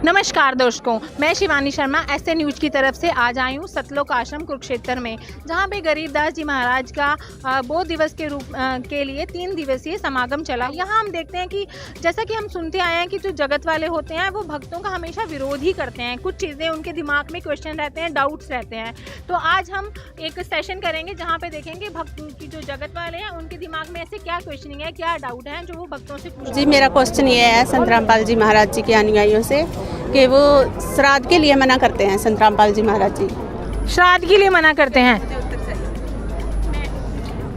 नमस्कार दोस्तों, मैं शिवानी शर्मा एसए न्यूज़ की तरफ से आज आई हूँ सतलोक आश्रम कुरुक्षेत्र में, जहाँ पे गरीबदास जी महाराज का बोध दिवस के रूप के लिए 3 दिवसीय समागम चला। यहाँ हम देखते हैं कि जैसा कि हम सुनते आए हैं कि जो जगत वाले होते हैं वो भक्तों का हमेशा विरोध ही करते हैं। कुछ चीज़ें उनके दिमाग में क्वेश्चन रहते हैं, डाउट्स रहते हैं। तो आज हम एक सेशन करेंगे जहाँ पे देखेंगे भक्त की जो जगत वाले हैं उनके दिमाग में ऐसे क्या क्वेश्चनिंग है, क्या डाउट है जो वो भक्तों से पूछते हैं। जी, मेरा क्वेश्चन ये है संत रामपाल जी महाराज जी के अनुयायियों से कि वो श्राद्ध के लिए मना करते हैं। संत रामपाल जी महाराज जी श्राद्ध के लिए मना करते हैं।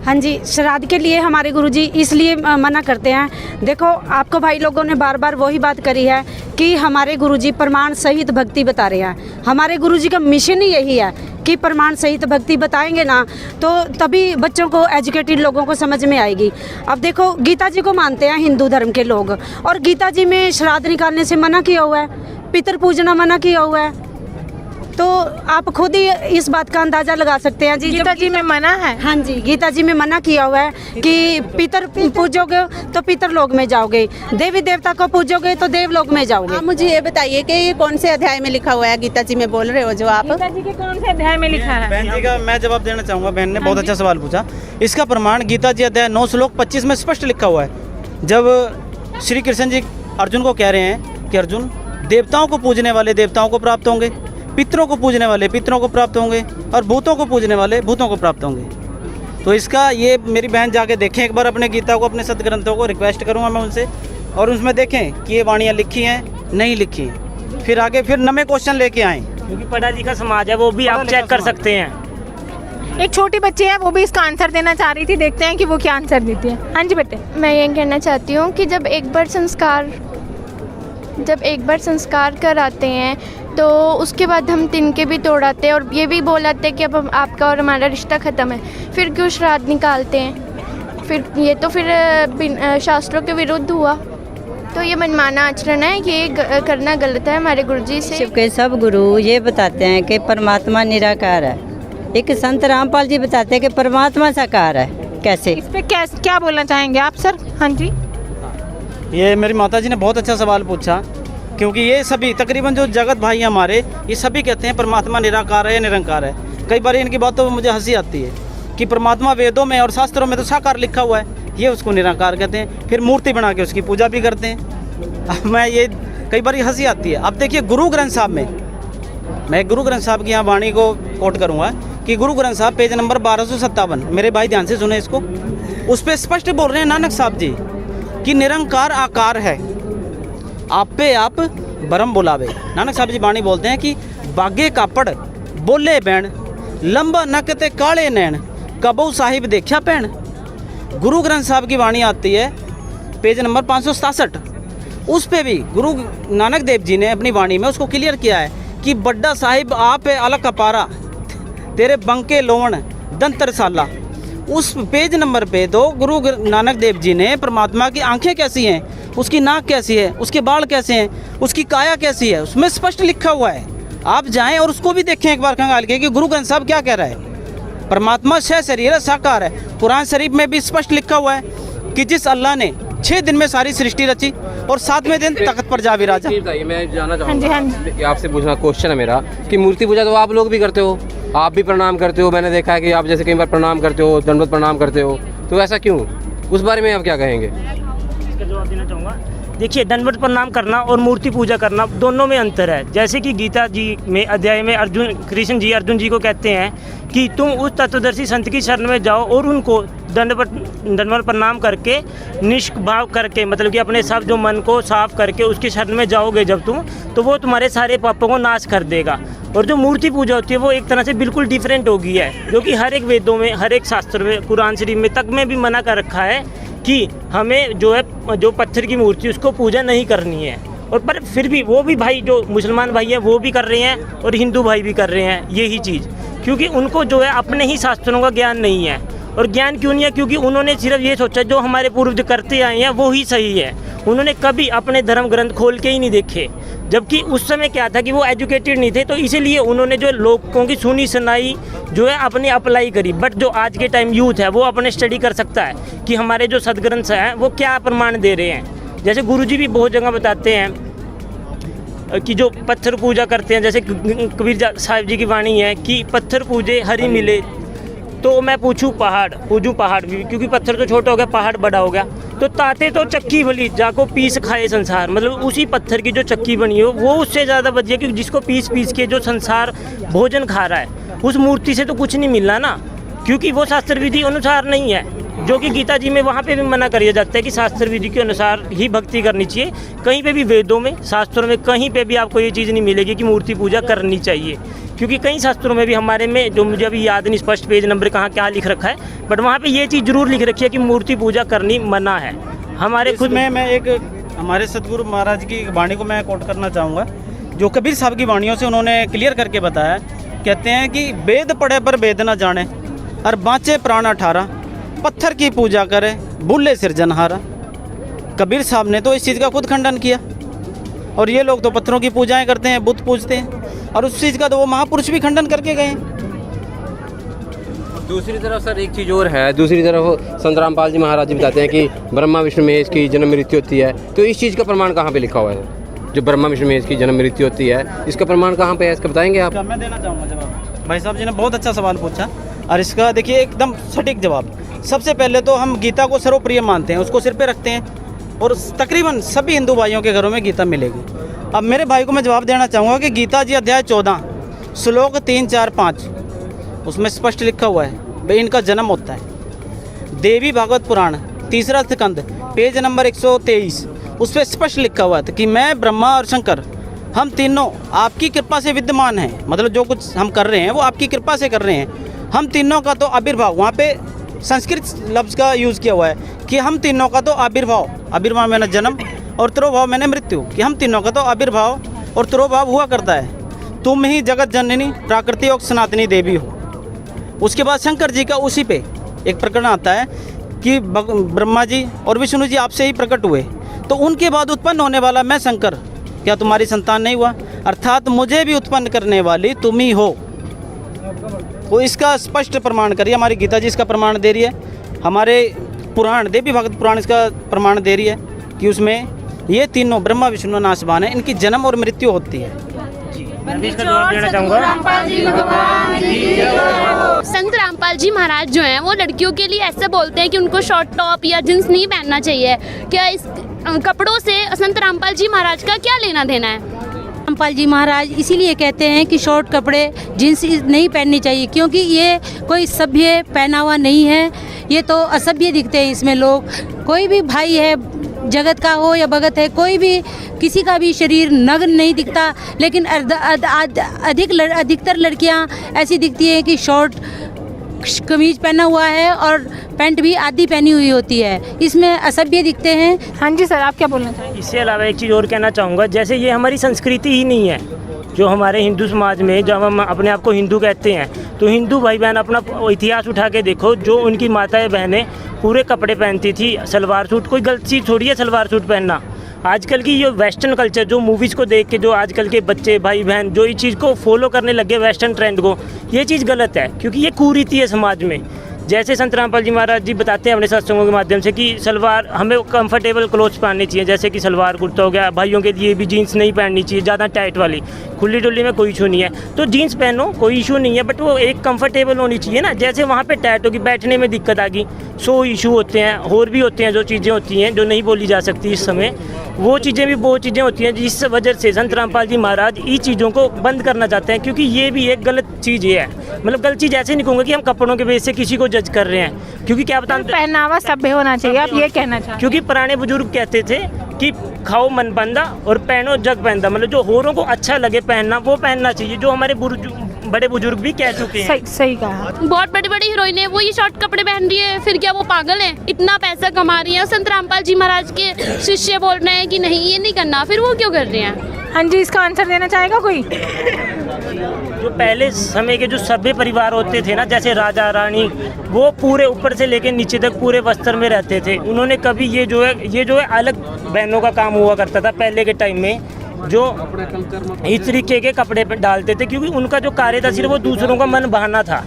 हाँ जी, श्राद्ध के लिए हमारे गुरुजी इसलिए मना करते हैं। देखो, आपको भाई लोगों ने बार बार वही बात करी है कि हमारे गुरुजी प्रमाण सहित भक्ति बता रहे हैं। हमारे गुरुजी का मिशन ही यही है कि प्रमाण सहित भक्ति बताएंगे ना तो तभी बच्चों को, एजुकेटेड लोगों को समझ में आएगी। अब देखो, गीता जी को मानते हैं हिंदू धर्म के लोग, और गीता जी में श्राद्ध निकालने से मना किया हुआ है, पितर पूजना मना किया हुआ है। तो आप खुद ही इस बात का अंदाजा लगा सकते हैं जी। गीता जी में मना है। हाँ जी, गीता जी में मना किया हुआ है कि पितर पूजोगे तो पितर लोक में जाओगे, देवी देवता को पूजोगे तो देवलोक में जाओगे। आप मुझे ये बताइए कि ये कौन से अध्याय में लिखा हुआ है गीता जी में बोल रहे हो जो आप? गीता जी के कौन से अध्याय में लिखा है? बहन जी का मैं जवाब देना चाहूँगा। बहन ने बहुत अच्छा सवाल पूछा। इसका प्रमाण गीता जी अध्याय 9 श्लोक 25 में स्पष्ट लिखा हुआ है। जब श्री कृष्ण जी अर्जुन को कह रहे हैं कि अर्जुन, देवताओं को पूजने वाले देवताओं को प्राप्त होंगे, पितरों को पूजने वाले पितरों को प्राप्त होंगे, और भूतों को पूजने वाले भूतों को प्राप्त होंगे। तो इसका ये मेरी बहन जाके देखें एक बार अपने गीता को, अपने सदग्रंथों को, रिक्वेस्ट करूँगा मैं उनसे, और उसमें देखें कि ये वाणियाँ लिखी हैं नहीं लिखी हैं। फिर आगे फिर नए क्वेश्चन लेके आएँ, क्योंकि पढ़ा लिखा समाज है, वो भी आप चेक कर सकते हैं। एक छोटी बच्ची है, वो भी इसका आंसर देना चाह रही थी। देखते हैं कि वो क्या आंसर देती है। हाँ जी बेटे। मैं ये कहना चाहती हूँ कि जब एक बार संस्कार कराते हैं तो उसके बाद हम तिनके भी तोड़ाते हैं और ये भी बोलाते हैं कि अब आपका और हमारा रिश्ता ख़त्म है। फिर क्यों श्राद्ध निकालते हैं? फिर शास्त्रों के विरुद्ध हुआ। तो ये मनमाना आचरण है, ये करना गलत है। हमारे गुरुजी से शिव के सब गुरु ये बताते हैं कि परमात्मा निराकार है। एक संत रामपाल जी बताते हैं कि परमात्मा साकार है। कैसे? इस पे क्या बोलना चाहेंगे आप सर? हाँ जी, ये मेरी माता जी ने बहुत अच्छा सवाल पूछा, क्योंकि ये सभी तकरीबन जो जगत भाई हमारे, ये सभी कहते हैं परमात्मा निराकार है या निरंकार है। कई बार इनकी बातों में मुझे हंसी आती है कि परमात्मा वेदों में और शास्त्रों में तो साकार लिखा हुआ है, ये उसको निराकार कहते हैं। फिर मूर्ति बना के उसकी पूजा भी करते हैं। मैं ये कई बार हंसी आती है। अब देखिए, गुरु ग्रंथ साहब में, मैं गुरु ग्रंथ साहब की यहाँ वाणी को कोट करूँगा कि गुरु ग्रंथ साहब पेज नंबर 1257, मेरे भाई ध्यान से सुने इसको, उस पर स्पष्ट बोल रहे हैं नानक साहब जी कि निरंकार आकार है, आप पे आप बरम बुलावे। नानक साहब जी बाणी बोलते हैं कि बागे कापड़ बोले बैण, लंबा नक ते काले नैन, कबू साहिब देखा पैन। गुरु ग्रंथ साहब की वाणी आती है पेज नंबर 567, उस पे भी गुरु नानक देव जी ने अपनी वाणी में उसको क्लियर किया है कि बड्डा साहिब आप है अलग कपारा, तेरे बंके लोवण दंतर साला। उस पेज नंबर पे तो गुरु नानक देव जी ने परमात्मा की आंखें कैसी हैं, उसकी नाक कैसी है, उसके बाल कैसे हैं, उसकी काया कैसी है, उसमें स्पष्ट लिखा हुआ है। आप जाएं और उसको भी देखें एक बार खंगाल के कि गुरु ग्रंथ साहब क्या कह रहा है। परमात्मा सह शरीर साकार है। कुरान शरीफ में भी स्पष्ट लिखा हुआ है कि जिस अल्लाह ने 6 दिन में सारी सृष्टि रची और 7वें दिन तख्त पर जा विराजा। मैं जानना हाँ जी, हाँ चाहूँगा कि आपसे पूछना क्वेश्चन है मेरा कि मूर्ति पूजा तो आप लोग भी करते हो, आप भी प्रणाम करते हो। मैंने देखा है कि आप जैसे कई बार प्रणाम करते हो, दंडवत प्रणाम करते हो, तो ऐसा क्यों? उस बारे में आप क्या कहेंगे? इसका जवाब देना चाहूँगा। देखिए, दंडवत प्रणाम करना और मूर्ति पूजा करना दोनों में अंतर है। जैसे कि गीता जी में अध्याय में कृष्ण जी अर्जुन जी को कहते हैं कि तुम उस तत्वदर्शी संत की शरण में जाओ और उनको दंडवत प्रणाम करके निष्भाव करके, मतलब कि अपने सब जो मन को साफ करके उसकी शरण में जाओगे जब तुम, तो वो तुम्हारे सारे पापों को नाश कर देगा। और जो मूर्ति पूजा होती है वो एक तरह से बिल्कुल डिफरेंट हो गई है, जो कि हर एक वेदों में, हर एक शास्त्र में, कुरान शरीफ में तक में भी मना कर रखा है कि हमें जो पत्थर की मूर्ति उसको पूजा नहीं करनी है। और पर फिर भी वो भी भाई जो मुसलमान भाई हैं वो भी कर रहे हैं और हिंदू भाई भी कर रहे हैं यही चीज़, क्योंकि उनको जो है अपने ही शास्त्रों का ज्ञान नहीं है। और ज्ञान क्यों नहीं है? क्योंकि उन्होंने सिर्फ ये सोचा जो हमारे पूर्वज करते आए हैं वो ही सही है। उन्होंने कभी अपने धर्म ग्रंथ खोल के ही नहीं देखे, जबकि उस समय क्या था कि वो एजुकेटेड नहीं थे, तो इसीलिए उन्होंने जो लोगों की सुनी सुनाई जो है अपनी अप्लाई करी। बट जो आज के टाइम यूथ है वो अपने स्टडी कर सकता है कि हमारे जो सदग्रंथ हैं वो क्या प्रमाण दे रहे हैं। जैसे गुरुजी भी बहुत जगह बताते हैं कि जो पत्थर पूजा करते हैं, जैसे कबीर साहिब जी की वाणी है कि पत्थर पूजे हरि मिले, तो मैं पूजूं पहाड़ भी, क्योंकि पत्थर तो छोटा हो गया, पहाड़ बड़ा हो गया। तो ताते तो चक्की भली जाको पीस खाए संसार, मतलब उसी पत्थर की जो चक्की बनी हो वो उससे ज़्यादा बढ़िया, क्योंकि जिसको पीस के जो संसार भोजन खा रहा है उस मूर्ति से तो कुछ नहीं मिलना ना, क्योंकि वो शास्त्र विधि अनुसार नहीं है, जो कि गीता जी में वहाँ पे भी मना किया जाता है कि शास्त्र विधि के अनुसार ही भक्ति करनी चाहिए। कहीं पे भी वेदों में, शास्त्रों में कहीं पे भी आपको ये चीज़ नहीं मिलेगी कि मूर्ति पूजा करनी चाहिए, क्योंकि कई शास्त्रों में भी हमारे में, जो मुझे अभी याद नहीं स्पष्ट पेज नंबर कहाँ क्या लिख रखा है, बट वहाँ पे ये चीज़ जरूर लिख रखी है कि मूर्ति पूजा करनी मना है। हमारे खुद में मैं एक हमारे सतगुरु महाराज की वाणी को मैं कोट करना चाहूँगा, जो कबीर साहब की वाणियों से उन्होंने क्लियर करके बताया। कहते हैं कि वेद पढ़े पर वेद न जाने, और बाँचे प्राण 18, पत्थर की पूजा करे भूले सिरजनहारा। कबीर साहब ने तो इस चीज़ का खुद खंडन किया, और ये लोग तो पत्थरों की पूजाएं करते हैं, बुत पूजते हैं, और उस चीज़ का तो वो महापुरुष भी खंडन करके गए। दूसरी तरफ सर एक चीज़ और है, दूसरी तरफ संत रामपाल जी महाराज जी बताते हैं कि ब्रह्मा विष्णु महेश की जन्म मृत्यु होती है, तो इस चीज़ का प्रमाण कहाँ पे लिखा हुआ है? जो ब्रह्मा विष्णु महेश की जन्म मृत्यु होती है, इसका प्रमाण कहाँ पे है, इसका बताएंगे आप? मैं देना चाहूँगा जवाब। भाई साहब जी ने बहुत अच्छा सवाल पूछा, और इसका देखिए एकदम सटीक जवाब। सबसे पहले तो हम गीता को सर्वप्रिय मानते हैं, उसको सिर पे रखते हैं, और तकरीबन सभी हिंदू भाइयों के घरों में गीता मिलेगी। अब मेरे भाई को मैं जवाब देना चाहूँगा कि गीता जी अध्याय 14 श्लोक 3, 4, 5 उसमें स्पष्ट लिखा हुआ है भाई इनका जन्म होता है। देवी भागवत पुराण 3रा स्कंद पेज नंबर 123 उस पर स्पष्ट लिखा हुआ था कि मैं ब्रह्मा और शंकर हम तीनों आपकी कृपा से विद्यमान हैं, मतलब जो कुछ हम कर रहे हैं वो आपकी कृपा से कर रहे हैं। हम तीनों का तो आविर्भाव, वहाँ पे संस्कृत लफ्ज़ का यूज़ किया हुआ है कि हम तीनों का तो आविर्भाव मैंने जन्म और तिरोभाव मैंने मृत्यु, कि हम तीनों का तो आविर्भाव और तिरोभाव हुआ करता है। तुम ही जगत जननी प्राकृति और सनातनी देवी हो। उसके बाद शंकर जी का उसी पे एक प्रकरण आता है कि ब्रह्मा जी और विष्णु जी आपसे ही प्रकट हुए, तो उनके बाद उत्पन्न होने वाला मैं शंकर, क्या तुम्हारी संतान नहीं हुआ? अर्थात मुझे भी उत्पन्न करने वाली तुम ही हो। तो इसका स्पष्ट प्रमाण करिए, हमारी गीता जी इसका प्रमाण दे रही है, हमारे पुराण देवी भागवत पुराण इसका प्रमाण दे रही है कि उसमें ये तीनों ब्रह्मा विष्णु नासवान है, इनकी जन्म और मृत्यु होती है। मैं भी इसका जवाब देना चाहूँगा। संत रामपाल जी महाराज जो हैं वो लड़कियों के लिए ऐसे बोलते हैं कि उनको शॉर्ट टॉप या जींस नहीं पहनना चाहिए। क्या इस कपड़ों से संत रामपाल जी महाराज का क्या लेना देना है? रामपाल जी महाराज इसीलिए कहते हैं कि शॉर्ट कपड़े जींस नहीं पहननी चाहिए, क्योंकि ये कोई सभ्य पहनावा नहीं है, ये तो असभ्य दिखते हैं इसमें लोग। कोई भी भाई है, जगत का हो या भगत है, कोई भी किसी का भी शरीर नग्न नहीं दिखता, लेकिन अधिकतर लड़कियां ऐसी दिखती हैं कि शॉर्ट कमीज पहना हुआ है और पैंट भी आधी पहनी हुई होती है, इसमें असभ्य दिखते हैं। हाँ जी सर, आप क्या बोलना चाहेंगे? इससे अलावा एक चीज़ और कहना चाहूँगा, जैसे ये हमारी संस्कृति ही नहीं है जो हमारे हिंदू समाज में, जब हम अपने आप को हिंदू कहते हैं तो हिंदू भाई बहन अपना इतिहास उठा के देखो, जो उनकी माताएं बहनें पूरे कपड़े पहनती थी, सलवार सूट, कोई गलत चीज़ थोड़ी है सलवार सूट पहनना। आजकल की ये वेस्टर्न कल्चर, जो मूवीज़ को देख के जो आजकल के बच्चे भाई बहन जो इस चीज़ को फॉलो करने लगे, वेस्टर्न ट्रेंड को, ये चीज़ गलत है, क्योंकि ये कुरीति है समाज में। जैसे संत रामपाल जी महाराज जी बताते हैं अपने सत्संगों के माध्यम से कि सलवार, हमें कंफर्टेबल क्लोथ्स पहनने चाहिए, जैसे कि सलवार कुर्ता हो गया, भाइयों के लिए भी जीन्स नहीं पहननी चाहिए ज़्यादा टाइट वाली, खुली डुल्ली में कोई इशू नहीं है, तो जीन्स पहनो, कोई इशू नहीं है, बट वो एक कंफर्टेबल होनी चाहिए ना। जैसे वहाँ पे टाइट होगी, बैठने में दिक्कत आ गई, सो इशू होते हैं, और भी होते हैं जो चीज़ें होती हैं जो नहीं बोली जा सकती इस समय, वो चीज़ें भी बहुत चीज़ें होती हैं जिस वजह से संत रामपाल जी महाराज इन चीज़ों को बंद करना चाहते हैं, क्योंकि ये भी एक गलत चीज़ है। मतलब गलत चीज़ ऐसे नहीं कहूँगा कि हम कपड़ों के बेस से किसी को जज कर रहे हैं, क्योंकि क्या पता पहनावा सभ्य होना चाहिए, आप ये कहना चाहते हैं? क्योंकि पुराने बुजुर्ग कहते थे कि खाओ मन बंदा और पहनो जग पहनदा, मतलब जो होरों को अच्छा लगे पहनना वो पहनना चाहिए, जो हमारे बड़े बुजुर्ग भी कह चुके हैं। सही कहा। बहुत बड़ी बड़ी हीरोइन है, वो ये शॉर्ट कपड़े पहन रही है, फिर क्या वो पागल है? इतना पैसा कमा रही है, संत रामपाल जी महाराज के शिष्य बोल रहे हैं कि नहीं ये नहीं करना, फिर वो क्यों कर रहे हैं? हाँ जी, इसका आंसर देना चाहेगा कोई? जो पहले समय के जो सभ्य परिवार होते थे ना, जैसे राजा रानी, वो पूरे ऊपर से लेकर नीचे तक पूरे वस्त्र में रहते थे। उन्होंने कभी ये जो है अलग बहनों का काम हुआ करता था पहले के टाइम में, जो इस तरीके के कपड़े पे डालते थे, क्योंकि उनका जो कार्य था सिर्फ वो दूसरों का मन बहाना था,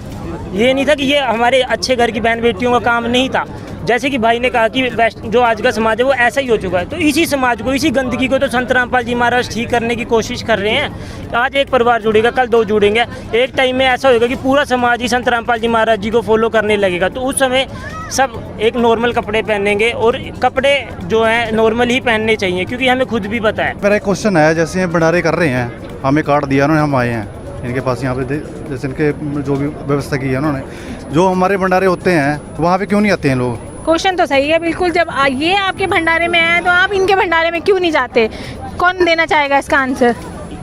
ये नहीं था कि ये हमारे अच्छे घर की बहन बेटियों का काम नहीं था। जैसे कि भाई ने कहा कि वेस्ट जो आज का समाज है वो ऐसा ही हो चुका है, तो इसी समाज को, इसी गंदगी को तो संत रामपाल जी महाराज ठीक करने की कोशिश कर रहे हैं। आज एक परिवार जुड़ेगा, कल 2 जुड़ेंगे, एक टाइम में ऐसा होगा कि पूरा समाज ही संत रामपाल जी महाराज जी को फॉलो करने लगेगा। तो उस समय सब एक नॉर्मल कपड़े पहनेंगे, और कपड़े जो हैं नॉर्मल ही पहनने चाहिए, क्योंकि हमें खुद भी पता है। मेरा एक क्वेश्चन है, जैसे ये भंडारे कर रहे हैं, हमें कार्ड दिया उन्होंने, हम आए हैं इनके पास यहाँ पे, जैसे इनके जो भी व्यवस्था की है उन्होंने, जो हमारे भंडारे होते हैं वहाँ पे क्यों नहीं आते हैं लोग? क्वेश्चन तो सही है बिल्कुल। जब ये आपके भंडारे में आए तो आप इनके भंडारे में क्यों नहीं जाते? कौन देना चाहेगा इसका आंसर?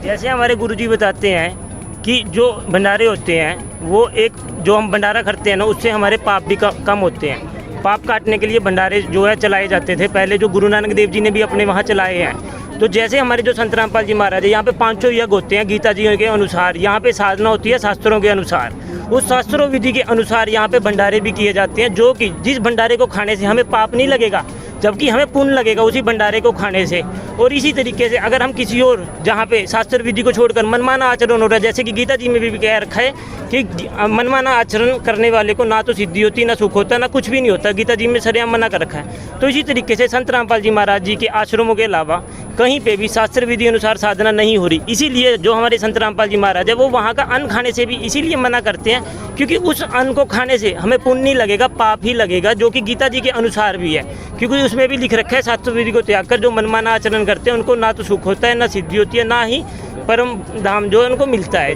जैसे हमारे गुरुजी बताते हैं कि जो भंडारे होते हैं वो एक, जो हम भंडारा करते हैं ना, उससे हमारे पाप भी कम होते हैं। पाप काटने के लिए भंडारे जो है चलाए जाते थे पहले, जो गुरु नानक देव जी ने भी अपने वहाँ चलाए हैं। तो जैसे हमारे जो संत रामपाल जी महाराज है, यहाँ पे 500 यज्ञ होते हैं गीता जी के अनुसार, यहाँ पे साधना होती है शास्त्रों के अनुसार, उस शास्त्रों विधि के अनुसार यहाँ पे भंडारे भी किए जाते हैं, जो कि जिस भंडारे को खाने से हमें पाप नहीं लगेगा, जबकि हमें पुण्य लगेगा उसी भंडारे को खाने से। और इसी तरीके से अगर हम किसी और जहाँ पे शास्त्र विधि को छोड़कर मनमाना आचरण हो रहा है, जैसे कि गीता जी में भी कह रखा है कि मनमाना आचरण करने वाले को ना तो सिद्धि होती, ना सुख होता, ना कुछ भी नहीं होता, गीता जी में सरेआम मना कर रखा है। तो इसी तरीके से संत रामपाल जी महाराज जी के आश्रमों के अलावा कहीं पे भी शास्त्र विधि अनुसार साधना नहीं हो रही। इसीलिए जो हमारे संत रामपाल जी महाराज है वो वहाँ का अन्न खाने से भी इसीलिए मना करते हैं, क्योंकि उस अन्न को खाने से हमें पुण्य नहीं लगेगा, पाप ही लगेगा, जो कि गीता जी के अनुसार भी है। क्योंकि उसमें भी लिख रखा है, शास्त्र विधि को त्याग कर जो मनमाना आचरण करते हैं उनको ना तो सुख होता है, ना सिद्धि होती है, ना ही परम धाम जो है उनको मिलता है,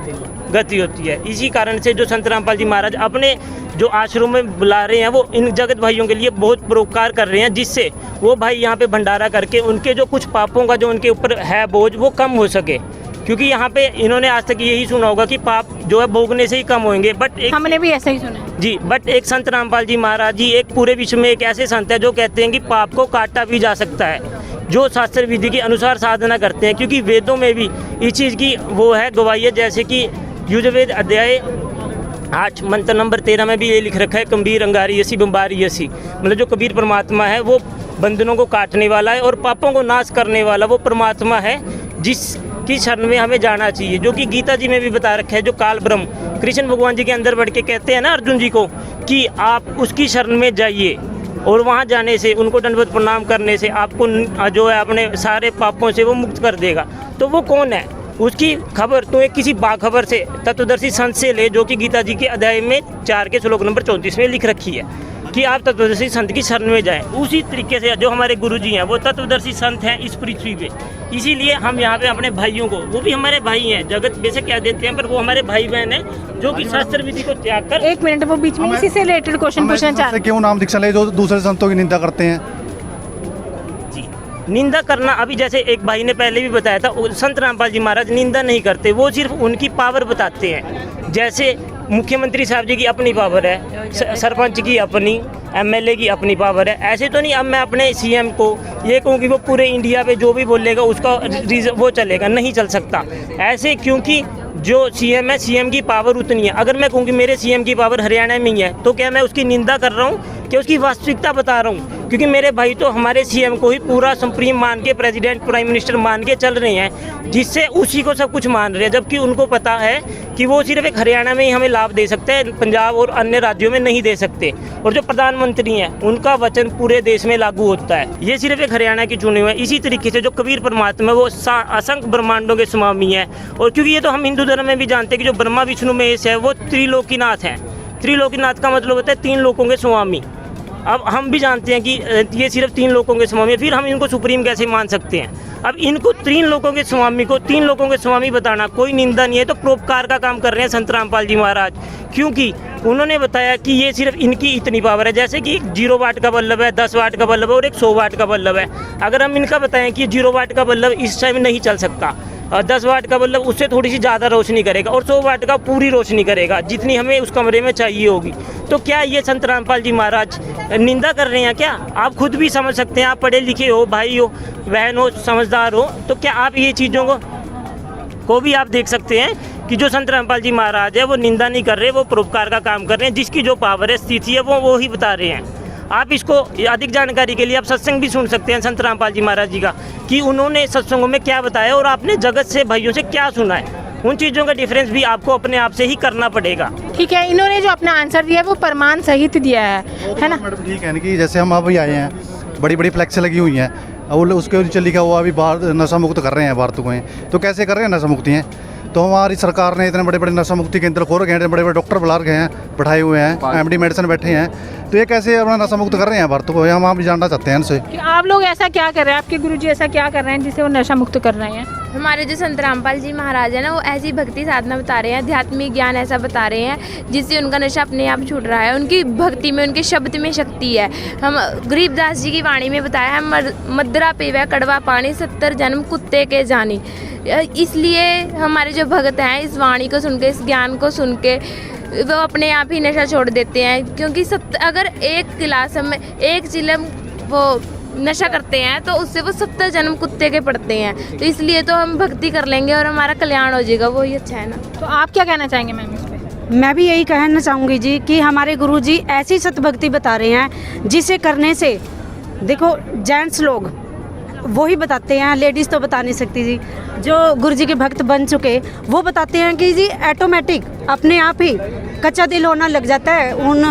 गति होती है। इसी कारण से जो संत रामपाल जी महाराज अपने जो आश्रम में बुला रहे हैं, वो इन जगत भाइयों के लिए बहुत परोपकार कर रहे हैं, जिससे वो भाई यहाँ पे भंडारा करके उनके जो कुछ पापों का जो उनके ऊपर है बोझ, वो कम हो सके। क्योंकि यहाँ पे इन्होंने आज तक यही सुना होगा कि पाप जो है भोगने से ही कम होंगे, बट हमने भी ऐसा ही सुना है जी। बट एक संत रामपाल जी महाराज जी एक पूरे विश्व में एक ऐसे संत है जो कहते हैं कि पाप को काटा भी जा सकता है, जो शास्त्र विधि के अनुसार साधना करते हैं। क्योंकि वेदों में भी इस चीज़ की वो है गवाही है, जैसे कि युजवेद अध्याय 8 मंत्र नंबर 13 में भी ये लिख रखा है, कबीर अंगारी यसी बम्बारी यसी, मतलब जो कबीर परमात्मा है वो बंधनों को काटने वाला है और पापों को नाश करने वाला वो परमात्मा है, जिसकी शरण में हमें जाना चाहिए। जो कि गीता जी में भी बता रखा है, जो काल ब्रह्म कृष्ण भगवान जी के अंदर बढ़ के कहते हैं ना अर्जुन जी को कि आप उसकी शरण में जाइए, और वहाँ जाने से, उनको दंडवत प्रणाम करने से आपको जो है अपने सारे पापों से वो मुक्त कर देगा। तो वो कौन है, उसकी खबर तो एक किसी बाखबर से, तत्वदर्शी संत से ले, जो कि गीता जी के अध्याय में 4 के श्लोक नंबर 34 में लिख रखी है कि आप तत्वदर्शी संत की शरण में जाएं। उसी तरीके से जो हमारे गुरुजी हैं वो तत्वदर्शी संत हैं इस पृथ्वी पे। इसीलिए हम यहाँ पे अपने भाइयों को, वो भी हमारे भाई हैं, जगत बेशक क्या देते हैं, पर वो हमारे भाई बहन हैं जो कि शास्त्र विधि को त्याग कर। 1 मिनट, वो बीच में इसी से रिलेटेड क्वेश्चन पूछना चाह रहे हैं। क्यों नाम दीक्षा ले जो दूसरे संतों की निंदा करते हैं? निंदा करना, अभी जैसे एक भाई ने पहले भी बताया था, संत रामपाल जी महाराज निंदा नहीं करते, वो सिर्फ उनकी पावर बताते हैं। जैसे मुख्यमंत्री साहब जी की अपनी पावर है, सरपंच की अपनी, एमएलए की अपनी पावर है, ऐसे तो नहीं अब मैं अपने सीएम को ये कहूँ कि वो पूरे इंडिया पे जो भी बोलेगा उसका वो चलेगा, नहीं चल सकता ऐसे, क्योंकि जो सीएम है, सीएम की पावर उतनी है। अगर मैं कहूँ कि मेरे सीएम की पावर हरियाणा में ही है, तो क्या मैं उसकी निंदा कर रहा हूँ कि उसकी वास्तविकता बता रहा हूँ? क्योंकि मेरे भाई तो हमारे सीएम को ही पूरा सुप्रीम मान के, प्रेसिडेंट प्राइम मिनिस्टर मान के चल रहे हैं, जिससे उसी को सब कुछ मान रहे हैं, जबकि उनको पता है कि वो सिर्फ एक हरियाणा में ही हमें लाभ दे सकते हैं, पंजाब और अन्य राज्यों में नहीं दे सकते। और जो प्रधानमंत्री हैं उनका वचन पूरे देश में लागू होता है, ये सिर्फ एक हरियाणा की चुने हुए हैं। इसी तरीके से जो कबीर परमात्मा है वो असंख्य ब्रह्मांडों के स्वामी है। और क्योंकि ये तो हम हिंदू धर्म में भी जानते हैं कि जो ब्रह्मा विष्णु महेश है वो त्रिलोकीनाथ है। त्रिलोकीनाथ का मतलब होता है 3 लोकों के स्वामी। अब हम भी जानते हैं कि ये सिर्फ 3 लोकों के स्वामी है, फिर हम इनको सुप्रीम कैसे मान सकते हैं? अब इनको 3 लोकों के स्वामी को 3 लोकों के स्वामी बताना कोई निंदा नहीं है। तो परोपकार का काम कर रहे हैं संत रामपाल जी महाराज, क्योंकि उन्होंने बताया कि ये सिर्फ इनकी इतनी पावर है। जैसे कि 0 वाट का बल्ब है, 10 वाट का बल्ब है और एक 100 वाट का बल्ब है। अगर हम इनका बताएं कि 0 वाट का बल्ब इस टाइम नहीं चल सकता, और 10 वाट का बल्ब उससे थोड़ी सी ज़्यादा रोशनी करेगा, और 100 वाट का पूरी रोशनी करेगा जितनी हमें उस कमरे में चाहिए होगी, तो क्या ये संत रामपाल जी महाराज निंदा कर रहे हैं क्या? आप खुद भी समझ सकते हैं, आप पढ़े लिखे हो, भाई हो, बहन हो, समझदार हो, तो क्या आप ये चीज़ों को भी आप देख सकते हैं कि जो संत रामपाल जी महाराज है वो निंदा नहीं कर रहे, वो परोपकार का काम कर रहे हैं। जिसकी जो पावर है, स्थिति है, वो ही बता रहे हैं। आप इसको अधिक जानकारी के लिए आप सत्संग भी सुन सकते हैं संत रामपाल जी महाराज जी का, कि उन्होंने सत्संगों में क्या बताया और आपने जगत से भाइयों से क्या सुना है। उन चीज़ों का डिफरेंस भी आपको अपने आप से ही करना पड़ेगा। ठीक है, इन्होंने जो अपना आंसर दिया है वो प्रमाण सहित दिया है ना? मैडम ठीक है ना कि जैसे हम अभी आए हैं, बड़ी बड़ी फ्लैक्स लगी हुई हैं, और उसके नीचे लिखा हुआ अभी बाहर नशा मुक्त कर रहे हैं भारत को, तो कैसे कर रहे हैं नशा मुक्ति हैं? तो हमारी सरकार ने इतने बड़े बड़े नशा मुक्ति केंद्र खोल रखे हैं, बड़े बड़े डॉक्टर बुला रखे हैं, बैठाए हुए हैं, एमडी मेडिसिन बैठे हैं, तो ये कैसे अपना नशा मुक्त कर रहे हैं भारत को? हम वहाँ भी जानना चाहते हैं इनसे कि आप लोग ऐसा क्या कर रहे हैं, आपके गुरुजी ऐसा क्या कर रहे हैं जिसे वो नशा मुक्त कर रहे हैं? हमारे जो संत रामपाल जी महाराज है ना, वो ऐसी भक्ति साधना बता रहे हैं, आध्यात्मिक ज्ञान ऐसा बता रहे हैं जिससे उनका नशा अपने आप छूट रहा है। उनकी भक्ति में, उनके शब्द में शक्ति है। हम गरीबदास जी की वाणी में बताया है, मदरा पीवे कड़वा पानी 70 जन्म कुत्ते के जानी। इसलिए हमारे जो भक्त हैं इस वाणी को सुन के, इस ज्ञान को सुन के वो अपने आप ही नशा छोड़ देते हैं, क्योंकि अगर एक गिलास में एक चिलम वो नशा करते हैं तो उससे वो 70 जन्म कुत्ते के पड़ते हैं। तो इसलिए तो हम भक्ति कर लेंगे और हमारा कल्याण हो जाएगा, वही अच्छा है ना। तो आप क्या कहना चाहेंगे मैम इस पे? मैं भी यही कहना चाहूँगी जी कि हमारे गुरुजी ऐसी सतभक्ति बता रहे हैं जिसे करने से, देखो जेंट्स लोग वही बताते हैं, लेडीज़ तो बता नहीं सकती जी। जो गुरुजी के भक्त बन चुके वो बताते हैं कि जी ऑटोमेटिक अपने आप ही कच्चा दिल होना लग जाता है उन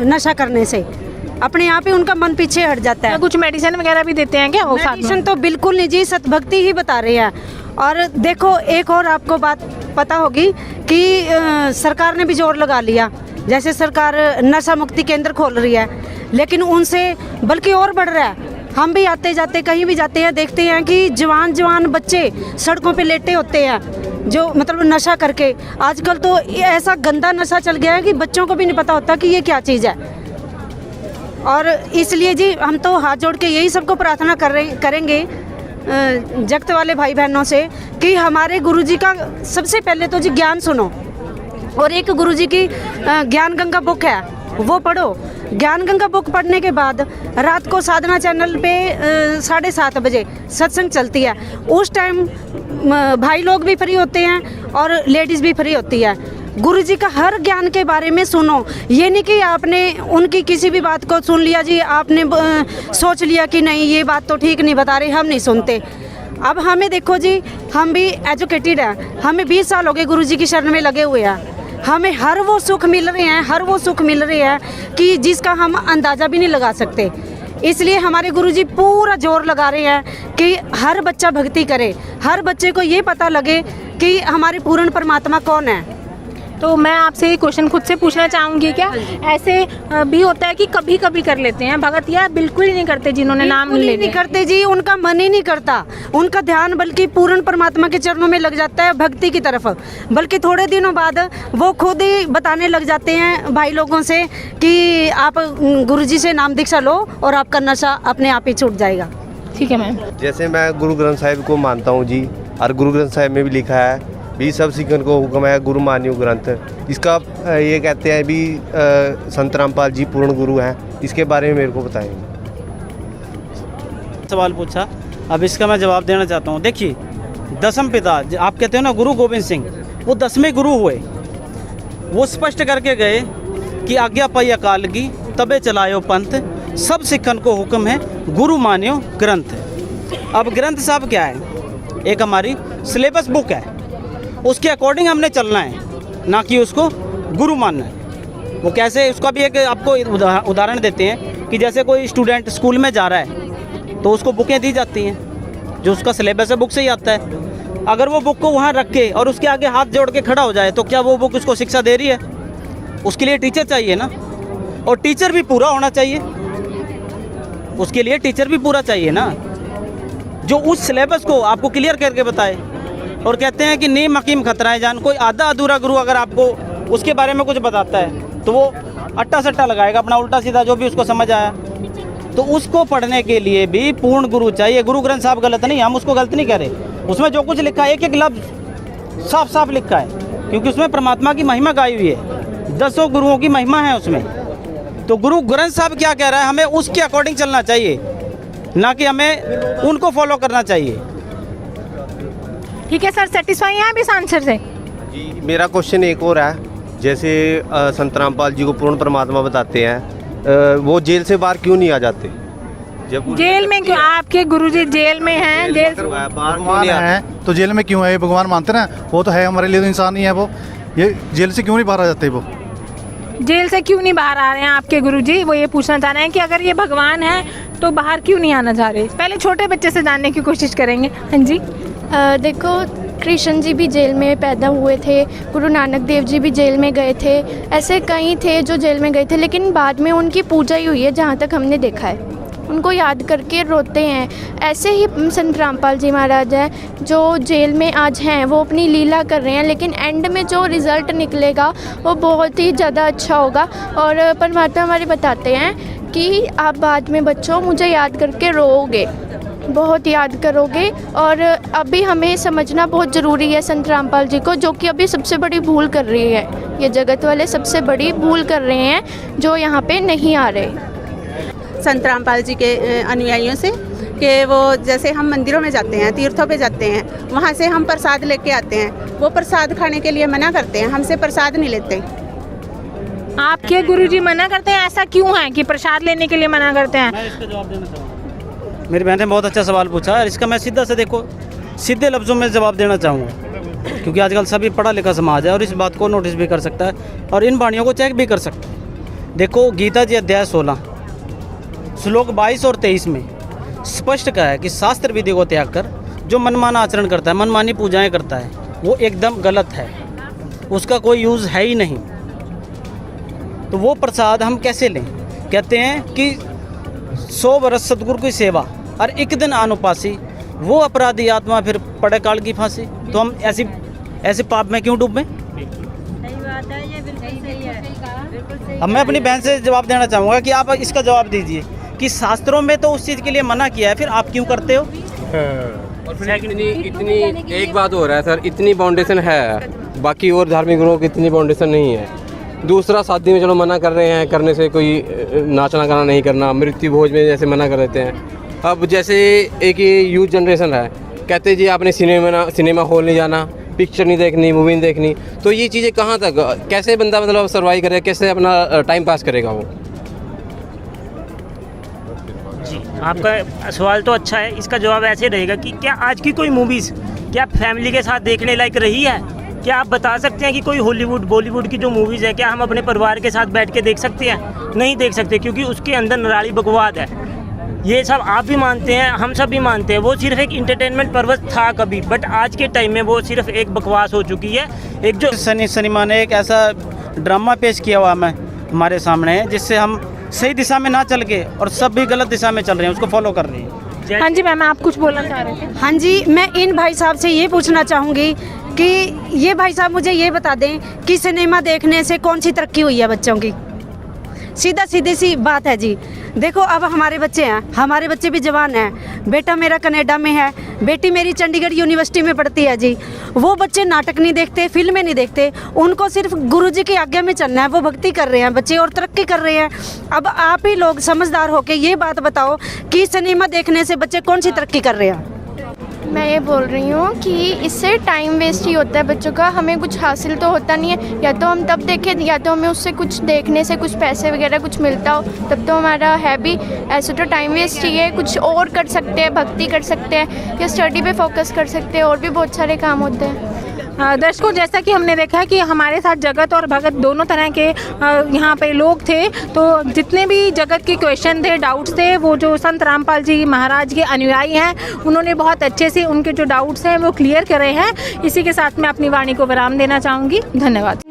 नशा करने से, अपने आप ही उनका मन पीछे हट जाता है। कुछ मेडिसिन वगैरह भी देते हैं क्या वो साथ में? मेडिसिन तो बिल्कुल नहीं जी, सतभक्ति ही बता रहे हैं। और देखो एक और आपको बात पता होगी कि सरकार ने भी जोर लगा लिया, जैसे सरकार नशा मुक्ति केंद्र खोल रही है, लेकिन उनसे बल्कि और बढ़ रहा है। हम भी आते जाते कहीं भी जाते हैं, देखते हैं कि जवान बच्चे सड़कों पे लेटे होते हैं, जो मतलब नशा करके। आजकल तो ऐसा गंदा नशा चल गया है कि बच्चों को भी नहीं पता होता कि ये क्या चीज़ है। और इसलिए जी हम तो हाथ जोड़ के यही सबको प्रार्थना करेंगे जगत वाले भाई बहनों से कि हमारे गुरुजी का सबसे पहले तो जी ज्ञान सुनो, और एक गुरुजी की ज्ञान गंगा बुक है वो पढ़ो। ज्ञान गंगा बुक पढ़ने के बाद रात को साधना चैनल पे 7:30 बजे सत्संग चलती है। उस टाइम भाई लोग भी फ्री होते हैं और लेडीज़ भी फ्री होती है। गुरुजी का हर ज्ञान के बारे में सुनो। ये नहीं कि आपने उनकी किसी भी बात को सुन लिया जी, आपने सोच लिया कि नहीं ये बात तो ठीक नहीं बता रहे, हम नहीं सुनते। अब हमें देखो जी, हम भी एजुकेटेड हैं, हमें 20 साल हो गए गुरुजी की शरण में लगे हुए हैं। हमें हर वो सुख मिल रहे हैं कि जिसका हम अंदाज़ा भी नहीं लगा सकते। इसलिए हमारे गुरुजी पूरा जोर लगा रहे हैं कि हर बच्चा भक्ति करे, हर बच्चे को ये पता लगे कि हमारे पूर्ण परमात्मा कौन है। तो मैं आपसे ये क्वेश्चन खुद से पूछना चाहूँगी, क्या ऐसे भी होता है कि कभी कभी कर लेते हैं भगत, या बिल्कुल ही नहीं करते जिन्होंने नाम ले नहीं करते जी, उनका मन ही नहीं करता, उनका ध्यान बल्कि पूर्ण परमात्मा के चरणों में लग जाता है, भक्ति की तरफ। बल्कि थोड़े दिनों बाद वो खुद ही बताने लग जाते हैं भाई लोगों से कि आप गुरुजी से नाम दीक्षा लो और आपका नशा अपने आप ही छूट जाएगा। ठीक है मैम। जैसे मैं गुरु ग्रंथ साहिब को मानता हूँ जी, और गुरु ग्रंथ साहिब में भी लिखा है भी सब सिखन को हुक्म है गुरु मान्यो ग्रंथ। इसका ये कहते हैं भी संत रामपाल जी पूर्ण गुरु हैं, इसके बारे में मेरे को बताएंगे। सवाल पूछा, अब इसका मैं जवाब देना चाहता हूँ। देखिए, दसम पिता आप कहते हो ना गुरु गोविंद सिंह, वो 10वें गुरु हुए। वो स्पष्ट करके गए कि आज्ञा पाई अकाल की तबे चलायो पंथ, सब सिखन को हुक्म है गुरु मान्यो ग्रंथ। अब ग्रंथ साहब क्या है? एक हमारी सिलेबस बुक है, उसके अकॉर्डिंग हमने चलना है, ना कि उसको गुरु मानना है। वो कैसे, उसका भी एक आपको उदाहरण देते हैं कि जैसे कोई स्टूडेंट स्कूल में जा रहा है तो उसको बुकें दी जाती हैं, जो उसका सिलेबस है बुक से ही आता है। अगर वो बुक को वहाँ रख के और उसके आगे हाथ जोड़ के खड़ा हो जाए तो क्या वो बुक उसको शिक्षा दे रही है? उसके लिए टीचर चाहिए ना, और टीचर भी पूरा होना चाहिए, उसके लिए टीचर भी पूरा चाहिए ना, जो उस सिलेबस को आपको क्लियर करके बताए। और कहते हैं कि नीम हकीम खतरा है जान। कोई आधा अधूरा गुरु अगर आपको उसके बारे में कुछ बताता है तो वो अट्टा सट्टा लगाएगा अपना, उल्टा सीधा जो भी उसको समझ आया। तो उसको पढ़ने के लिए भी पूर्ण गुरु चाहिए। गुरु ग्रंथ साहब गलत नहीं, हम उसको गलत नहीं कह रहे, उसमें जो कुछ लिखा है एक एक लफ्ज़ साफ साफ लिखा है, क्योंकि उसमें परमात्मा की महिमा गाई हुई है, 10 गुरुओं की महिमा है उसमें। तो गुरु ग्रंथ साहब क्या कह रहा है, हमें उसके अकॉर्डिंग चलना चाहिए, ना कि हमें उनको फॉलो करना चाहिए। ठीक है सर, सेटिस्फाई हैं आप इस आंसर से? जी, मेरा क्वेश्चन एक और है। जैसे संत रामपाल जी को पूर्ण परमात्मा बताते हैं, वो जेल से बाहर क्यों नहीं आ जाते? जेल में क्यों? आपके गुरुजी जेल में हैं, जेल भगवान है तो जेल में क्यों है? ये भगवान मानते ना, वो तो है हमारे लिए, तो इंसान ही है वो। ये जेल से क्यों नहीं बाहर आ जाते वो? जेल से क्यों नहीं बाहर आ रहे हैं आपके गुरुजी? वो ये पूछना चाह रहे हैं कि अगर ये भगवान है तो बाहर क्यों नहीं आना चाह रहे? पहले छोटे बच्चे से जानने की कोशिश करेंगे। हाँ जी। देखो, कृष्ण जी भी जेल में पैदा हुए थे, गुरु नानक देव जी भी जेल में गए थे, ऐसे कई थे जो जेल में गए थे, लेकिन बाद में उनकी पूजा ही हुई है जहाँ तक हमने देखा है। उनको याद करके रोते हैं। ऐसे ही संत रामपाल जी महाराज हैं जो जेल में आज हैं, वो अपनी लीला कर रहे हैं, लेकिन एंड में जो रिज़ल्ट निकलेगा वो बहुत ही ज़्यादा अच्छा होगा। और परमात्मा हमारे बताते हैं कि आप बाद में बच्चों मुझे याद करके रोओगे, बहुत याद करोगे। और अभी हमें समझना बहुत ज़रूरी है संत रामपाल जी को, जो कि अभी सबसे बड़ी भूल कर रही है। ये जगत वाले सबसे बड़ी भूल कर रहे हैं जो यहाँ पे नहीं आ रहे। संत रामपाल जी के अनुयायियों से कि वो जैसे हम मंदिरों में जाते हैं, तीर्थों पे जाते हैं, वहाँ से हम प्रसाद लेके आते हैं, वो प्रसाद खाने के लिए मना करते हैं, हमसे प्रसाद नहीं लेते। आपके गुरुजी मना करते हैं? ऐसा क्यों है कि प्रसाद लेने के लिए मना करते हैं? मैं इसका जवाब देना चाहूँगा। मेरी बहन ने बहुत अच्छा सवाल पूछा और इसका मैं सीधा से देखो सीधे लफ्ज़ों में जवाब देना चाहूँगा, क्योंकि आजकल सभी पढ़ा लिखा समाज है और इस बात को नोटिस भी कर सकता है और इन वाणियों को चेक भी कर सकता है। देखो, गीता जी अध्याय 16 श्लोक 22 और 23 में स्पष्ट कहा है कि शास्त्र विधि को त्याग कर जो मनमाना आचरण करता है, मनमानी पूजाएं करता है, वो एकदम गलत है, उसका कोई यूज़ है ही नहीं। तो वो प्रसाद हम कैसे लें? कहते हैं कि 100 वर्ष सतगुरु की सेवा और एक दिन अनुपासी, वो अपराधी आत्मा फिर पड़े काल की फांसी। तो हम ऐसे पाप में क्यों डूबें? अब मैं अपनी बहन से जवाब देना चाहूँगा कि आप इसका जवाब दीजिए कि शास्त्रों में तो उस चीज़ के लिए मना किया है, फिर आप क्यों करते हो? और फिर इतनी एक बात हो रहा है सर, इतनी बाउंडेशन है, बाकी और धार्मिक गुरुओं की इतनी बाउंडेशन नहीं है। दूसरा शादी में चलो मना कर रहे हैं करने से, कोई नाचना गाना नहीं करना, मृत्यु भोज में जैसे मना कर देते हैं। अब जैसे एक ये यूथ जनरेशन है, कहते जी आपने सिनेमा हॉल नहीं जाना, पिक्चर नहीं देखनी, मूवी नहीं देखनी, तो ये चीज़ें कहाँ तक, कैसे बंदा मतलब सर्वाइव करेगा, कैसे अपना टाइम पास करेगा वो? जी, आपका सवाल तो अच्छा है। इसका जवाब ऐसे रहेगा कि क्या आज की कोई मूवीज़ क्या फैमिली के साथ देखने लायक रही है? क्या आप बता सकते हैं कि कोई हॉलीवुड बॉलीवुड की जो मूवीज़ है क्या हम अपने परिवार के साथ बैठ के देख सकते हैं? नहीं देख सकते, क्योंकि उसके अंदर नारी बकवाद है। ये सब आप भी मानते हैं, हम सब भी मानते हैं, वो सिर्फ एक इंटरटेनमेंट पर्पस था कभी, बट आज के टाइम में वो सिर्फ एक बकवास हो चुकी है। एक जो सिनेमा ने एक ऐसा ड्रामा पेश किया हुआ है हमारे सामने, जिससे हम सही दिशा में ना चल के और सब भी गलत दिशा में चल रहे हैं, उसको फॉलो कर रहे हैं। हाँ जी मैम, आप कुछ बोलना चाह रहे थे? हाँ जी, मैं इन भाई साहब से ये पूछना चाहूँगी कि ये भाई साहब मुझे ये बता दें कि सिनेमा देखने से कौन सी तरक्की हुई है बच्चों की? सीधी सी बात है जी। देखो, अब हमारे बच्चे हैं, हमारे बच्चे भी जवान हैं। बेटा मेरा कनाडा में है, बेटी मेरी चंडीगढ़ यूनिवर्सिटी में पढ़ती है जी। वो बच्चे नाटक नहीं देखते, फिल्में नहीं देखते, उनको सिर्फ गुरुजी की आज्ञा में चलना है। वो भक्ति कर रहे हैं बच्चे और तरक्की कर रहे हैं। अब आप ही लोग समझदार होकर ये बात बताओ कि सिनेमा देखने से बच्चे कौन सी तरक्की कर रहे हैं? मैं ये बोल रही हूँ कि इससे टाइम वेस्ट ही होता है बच्चों का, हमें कुछ हासिल तो होता नहीं है। या तो हम तब देखें, या तो हमें उससे कुछ देखने से कुछ पैसे वगैरह कुछ मिलता हो, तब तो हमारा है भी। ऐसे तो टाइम वेस्ट ही है, कुछ और कर सकते हैं, भक्ति कर सकते हैं या स्टडी पे फोकस कर सकते हैं, और भी बहुत सारे काम होते हैं। दर्शकों, जैसा कि हमने देखा है कि हमारे साथ जगत और भगत दोनों तरह के यहाँ पे लोग थे। तो जितने भी जगत के क्वेश्चन थे, डाउट्स थे, वो जो संत रामपाल जी महाराज के अनुयायी हैं उन्होंने बहुत अच्छे से उनके जो डाउट्स हैं वो क्लियर करे हैं। इसी के साथ मैं अपनी वाणी को विराम देना चाहूँगी। धन्यवाद।